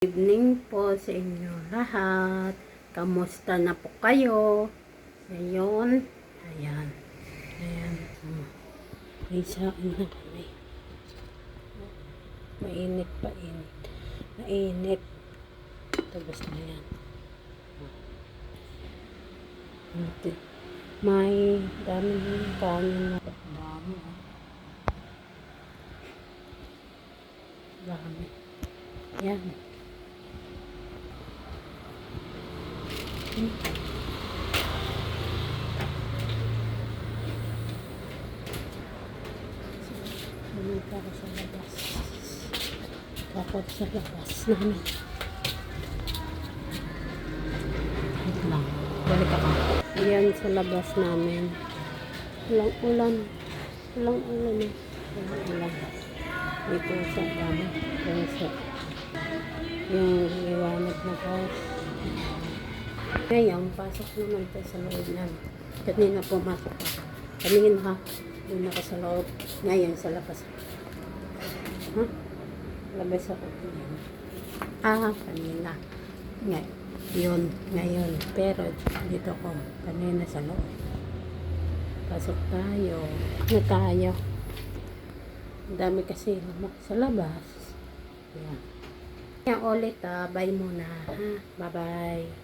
Evening po sa inyo lahat. Kamusta na po kayo? Ngayon, ayan. Isaan na kami. Mainit. Tapos na yan. May dami ng kanin na dami. Yan. Pumunta ako sa labas. Takot sa labas namin. Wait lang. Balik ako. Yan sa labas namin. Walang ulan. Dito sa dami. Yung liwanag na house. Ngayon, pasok naman tayo sa loob namin. Kanina pumasok ako. Kanina ha, doon ako sa loob. Ngayon, sa labas. Ha? Labas ako. Kanina. Ngayon. Pero, dito ko. Kanina sa loob. Pasok tayo. Ang dami kasi sa labas. Yan. Yan ulit bye muna. Ha? Bye-bye.